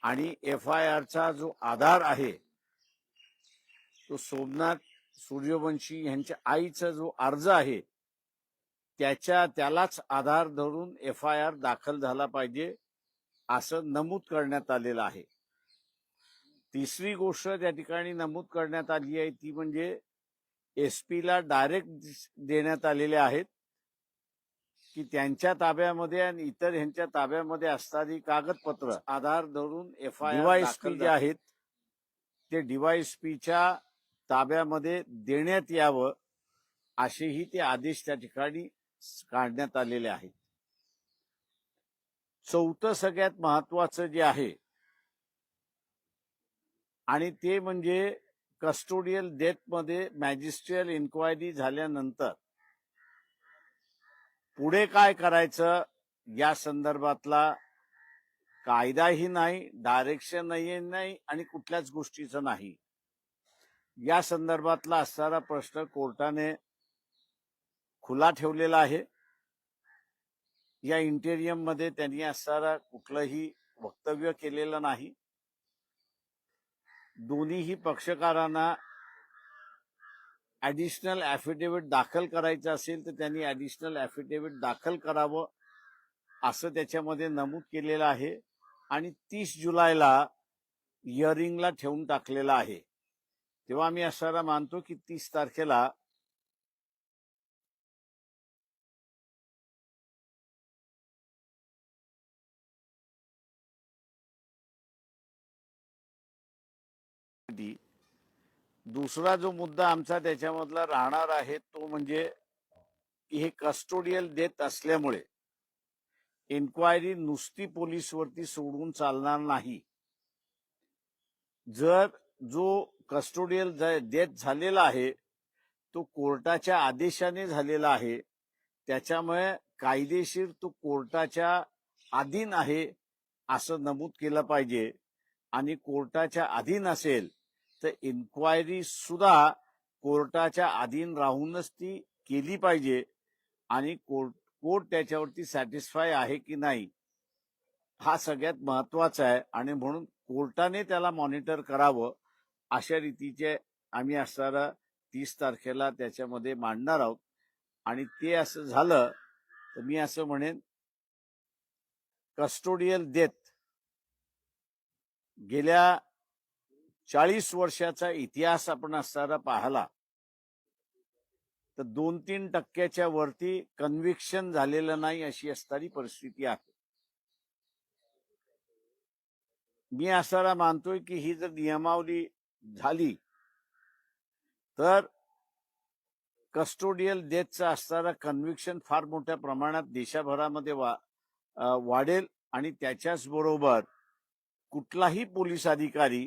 आणि FIRचा जो आधार आहे तो सोमनाथ सूर्यवंशी यांच्या आईचा जो अर्ज आहे त्यालाच आधार धरून FIR दाखल झाला पाहिजे असं नमूद करण्यात आलेलं आहे। तिसरी गोष्ट त्या ठिकाणी नमूद करण्यात आली आहे ती म्हणजे SP ला डायरेक्ट देण्यात आलेले आहेत की त्यांच्या ताब्यामध्ये आणि इतर ह्यांच्या ताब्यामध्ये असणारी कागदपत्र आधार धरून DYSP जे आहेत ते DYSPच्या ताब्यामध्ये देण्यात यावं असेही ते आदेश त्या ठिकाणी काढण्यात आलेले आहेत। चौथं सगळ्यात महत्वाचं जे आहे आणि ते म्हणजे कस्टोडियल डेथमध्ये मॅजिस्ट्रियल इन्क्वायरी झाल्यानंतर पुढे काय करायचं या संदर्भातला कायदाही नाही, डायरेक्शनही नाही आणि कुठल्याच गोष्टीचं नाही। या संदर्भातला असणारा प्रश्न कोर्टाने खुला ठेवलेला आहे। या इंटेरियम मध्ये त्यांनी असणारा कुठलंही वक्तव्य केलेलं नाही। दोन्हीही पक्षकारांना ऍडिशनल ऍफिडेव्हिट दाखल करायचं असेल तर त्यांनी ऍडिशनल ऍफिडेव्हिट दाखल करावं असं त्याच्यामध्ये नमूद केलेलं आहे आणि 30 जुलैला हिअरिंगला ठेवून टाकलेलं आहे। तेव्हा मी असणारा मानतो की 30 तारखेला दुसरा जो मुद्दा आमचा त्याच्यामधला राहणार आहे तो म्हणजे की हे कस्टोडियल डेथ असल्यामुळे इन्क्वायरी नुसती पोलीसवरती सोडून चालणार नाही। जर जो कस्टोडियल डेथ झालेला आहे तो कोर्टाच्या आदेशाने झालेला आहे त्याच्यामुळे कायदेशीर तो कोर्टाच्या अधीन आहे असं नमूद केलं पाहिजे आणि कोर्टाच्या अधीन असेल तर इन्क्वायरी सुद्धा कोर्टाच्या अधीन राहूनच ती केली पाहिजे आणि कोर्ट त्याच्यावरती सॅटिस्फाय आहे की नाही हा सगळ्यात महत्वाचा आहे आणि म्हणून कोर्टाने त्याला मॉनिटर करावं अशा रीतीचे आम्ही असणारा 30 तारखेला त्याच्यामध्ये मांडणार आहोत। आणि ते असं झालं तर मी असं म्हणेन कस्टोडियल डेथ गेल्या 40 वर्षाचा इतिहास आपण असणारा पाहिला तर 2-3% वरती कन्व्हिक्शन झालेलं नाही अशी असणारी परिस्थिती आहे। मी असणारा मानतोय की ही जर नियमावली झाली तर कस्टोडियल डेथचा असणारा कन्व्हिक्शन फार मोठ्या प्रमाणात देशभरामध्ये वाढेल आणि त्याच्याच बरोबर कुठलाही पोलीस अधिकारी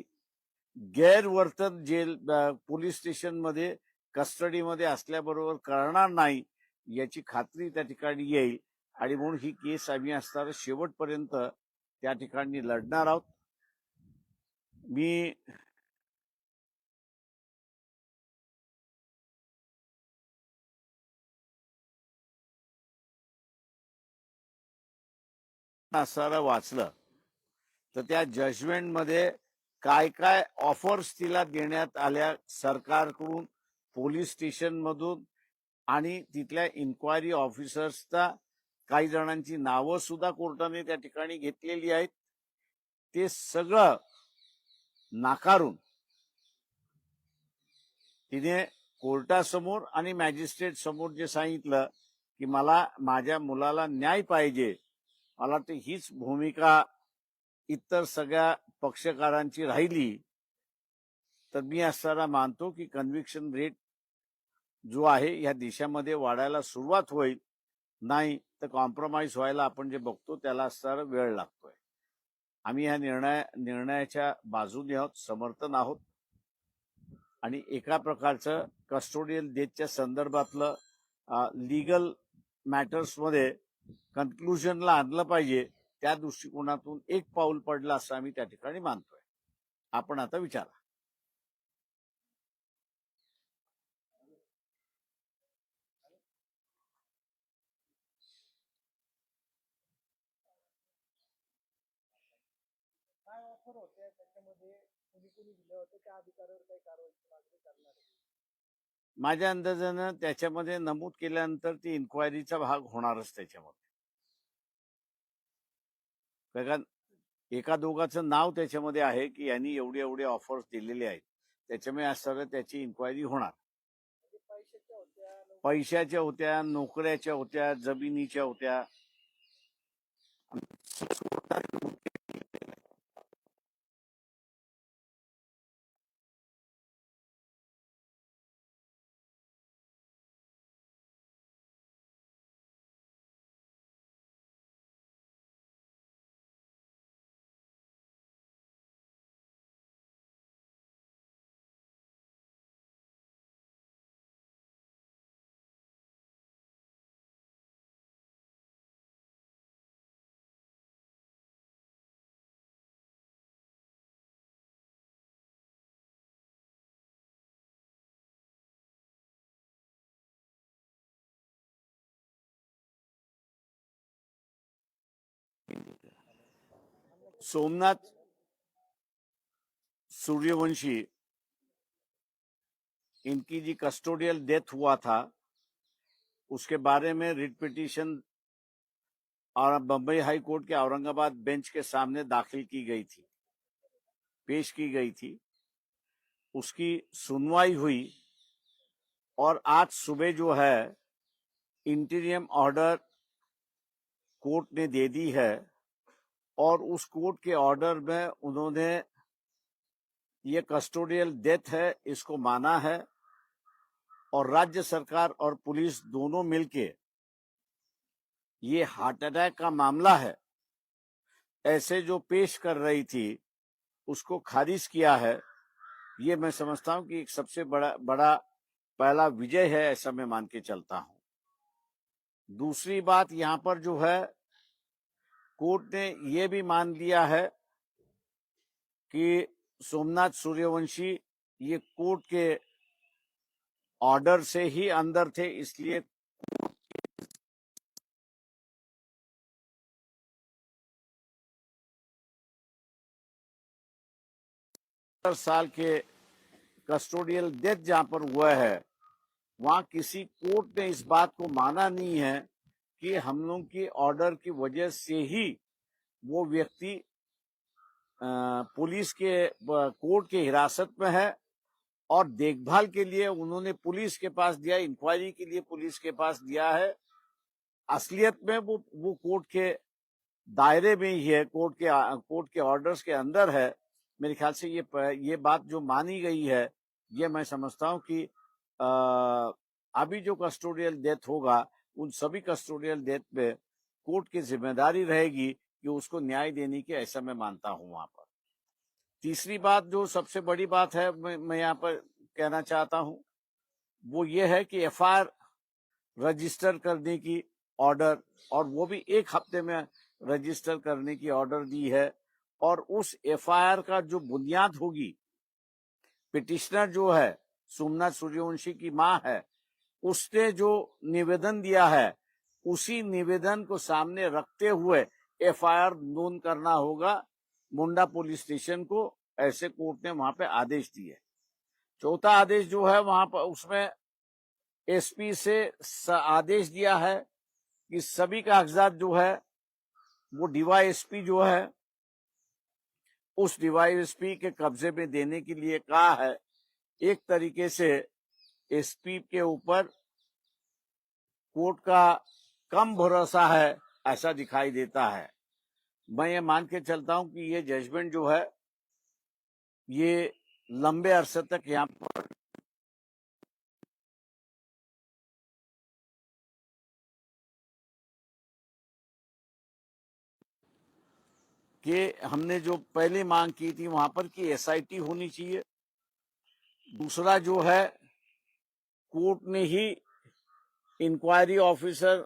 गैरवर्तन पोलीस स्टेशनमध्ये कस्टडीमध्ये असल्याबरोबर करणार नाही याची खात्री त्या ठिकाणी येईल आणि म्हणून ही केस आम्ही असणारा शेवटपर्यंत त्या ठिकाणी लढणार आहोत। मी असणारा वाचलं तर त्या जजमेंटमध्ये काय काय ऑफर्स तिला देण्यात आल्या सरकारकडून पोलीस स्टेशनमधून आणि तिथल्या इन्क्वायरी ऑफिसर्सचा काही जणांची नावं सुद्धा कोर्टाने त्या ठिकाणी घेतलेली आहेत। ते सगळं नाकारून तिने कोर्टासमोर आणि मॅजिस्ट्रेट समोर जे सांगितलं की मला माझ्या मुलाला न्याय पाहिजे, मला वाटतं हीच भूमिका इतर सगळ्या पक्षकारांची राहिली तर मी असताना मानतो की कन्व्हिक्शन रेट जो आहे या देशामध्ये वाढायला सुरुवात होईल, नाही तर कॉम्प्रोमाइज व्हायला आपण जे बघतो त्याला असणारा वेळ लागतोय। आम्ही ह्या निर्णयाच्या बाजूने आहोत, समर्थन आहोत आणि एका प्रकारचं कस्टोडियल डेथच्या संदर्भातलं लीगल मॅटर्समध्ये कन्क्लुजनला आणलं पाहिजे त्या दृष्टिकोनातून एक पाऊल पडलं असं आम्ही त्या ठिकाणी मानतोय। आपण आता विचारा। ऑफर होते त्याच्यामध्ये कोणी कोणी दिलं होतं त्या अधिकाऱ्यावर काही कारवाईची मागणी करणार आहे? माझ्या अंदाजानं त्याच्यामध्ये नमूद केल्यानंतर ती इन्क्वायरीचा भाग होणारच त्याच्यामध्ये. कारण एका दोघांचं नाव त्याच्यामध्ये आहे की यांनी एवढे एवढे ऑफर्स दिलेले आहेत, त्याच्यामुळे आज सगळं त्याची इन्क्वायरी होणार. म्हणजे पैशाच्या होत्या पैशाच्या होत्या, नोकऱ्याच्या होत्या, जमिनीच्या होत्या. सोमनाथ सूर्यवंशी इनकी जी कस्टोडियल डेथ हुआ था उसके बारे में रिट पिटीशन और बम्बई हाई कोर्ट के औरंगाबाद बेंच के सामने दाखिल की गई थी, पेश की गई थी। उसकी सुनवाई हुई और आज सुबह जो है इंटीरियम ऑर्डर कोर्ट ने दे दी है और उस कोर्ट के ऑर्डर में उन्होंने ये कस्टोडियल डेथ है इसको माना है और राज्य सरकार और पुलिस दोनों मिलके ये हार्ट अटैक का मामला है ऐसे जो पेश कर रही थी उसको खारिज किया है। ये मैं समझता हूं कि एक सबसे बड़ा पहला विजय है, ऐसा मैं मान के चलता हूं। दूसरी बात यहां पर जो है कोर्ट ने ये भी मान लिया है कि सोमनाथ सूर्यवंशी ये कोर्ट के ऑर्डर से ही अंदर थे, इसलिए साल के कस्टोडियल डेथ जहां पर हुआ है वहां किसी कोर्ट ने इस बात को माना नहीं है कि हम लोग की ऑर्डर की वजह से ही वो व्यक्ति पुलिस के कोर्ट के हिरासत में है और देखभाल के लिए उन्होंने पुलिस के पास दिया, इंक्वायरी के लिए पुलिस के पास दिया है। असलियत में वो कोर्ट के दायरे में ही है, कोर्ट के ऑर्डर्स के अंदर है। मेरे ख्याल से ये बात जो मानी गई है ये मैं समझता हूं कि अभी जो कस्टोडियल डेथ होगा उन सभी कस्टोडियल डेथ पे कोर्ट की जिम्मेदारी रहेगी कि उसको न्याय देने की, ऐसा मैं मानता हूं वहां पर। तीसरी बात जो सबसे बड़ी बात है मैं यहाँ पर कहना चाहता हूं वो ये है कि एफआईआर रजिस्टर करने की ऑर्डर, और वो भी एक हफ्ते में रजिस्टर करने की ऑर्डर दी है और उस एफआईआर का जो बुनियाद होगी, पिटिशनर जो है सोमनाथ सूर्यवंशी की मां है, उसने जो निवेदन दिया है उसी निवेदन को सामने रखते हुए एफआईआर नोंद करना होगा मुंडा पुलिस स्टेशन को, ऐसे कोर्ट ने वहां पे आदेश दिए। चौथा आदेश जो है वहां पर उसमें एसपी से आदेश दिया है कि सभी कागजात जो है वो डीवाईएसपी जो है उस डीवाईएसपी के कब्जे में देने के लिए कहा है। एक तरीके से एसपी के ऊपर कोर्ट का कम भरोसा है ऐसा दिखाई देता है। मैं ये मान के चलता हूं कि ये जजमेंट जो है ये लंबे अरसे तक यहाँ पर कि हमने जो पहले मांग की थी वहां पर कि एसआईटी होनी चाहिए। दूसरा जो है कोर्ट ने ही इंक्वायरी ऑफिसर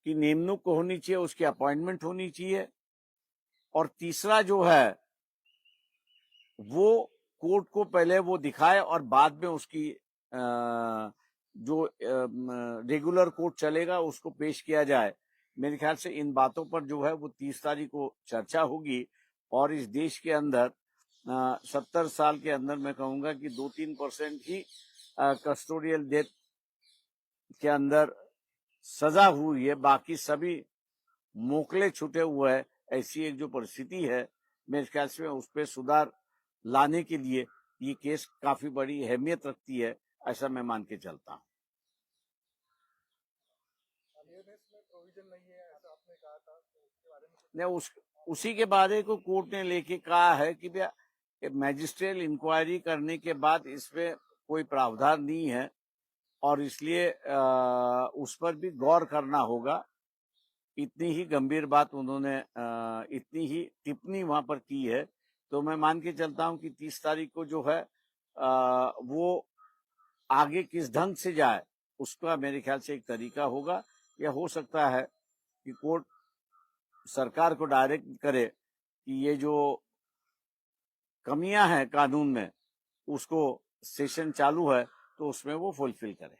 की नियुक्ति होनी चाहिए, उसकी अपॉइंटमेंट होनी चाहिए। और तीसरा जो है वो कोर्ट को पहले वो दिखाए और बाद में उसकी जो रेगुलर कोर्ट चलेगा उसको पेश किया जाए। मेरे ख्याल से इन बातों पर जो है वो 30 तारीख को चर्चा होगी और इस देश के अंदर 70 साल के अंदर मैं कहूंगा कि 2-3% ही कस्टोडियल डेथ के अंदर सजा हुई है, बाकी सभी मोकले छूटे हुए हैं। ऐसी एक जो परिस्थिति है, मेरे ख्याल से उस पर सुधार लाने के लिए ये केस काफी बड़ी अहमियत रखती है, ऐसा मैं मान के चलता हूँ। अलियनेस में प्रोविजन नहीं है ऐसा आपने कहा था, तो उसके बारे में कुछ ने उसी के बारे को कोर्ट ने लेके कहा है कि भैया मैजिस्ट्रियल इंक्वायरी करने के बाद इसमें कोई प्रावधान नहीं है और इसलिए उस पर भी गौर करना होगा। इतनी ही गंभीर बात उन्होंने इतनी ही टिप्पणी वहां पर की है, तो मैं मान के चलता हूं कि 30 तारीख को जो है वो आगे किस ढंग से जाए उसका मेरे ख्याल से एक तरीका होगा, या हो सकता है कि कोर्ट सरकार को डायरेक्ट करे कि ये जो कमियां हैं कानून में उसको सेशन चालू है तो उसमें वो फुलफिल करे।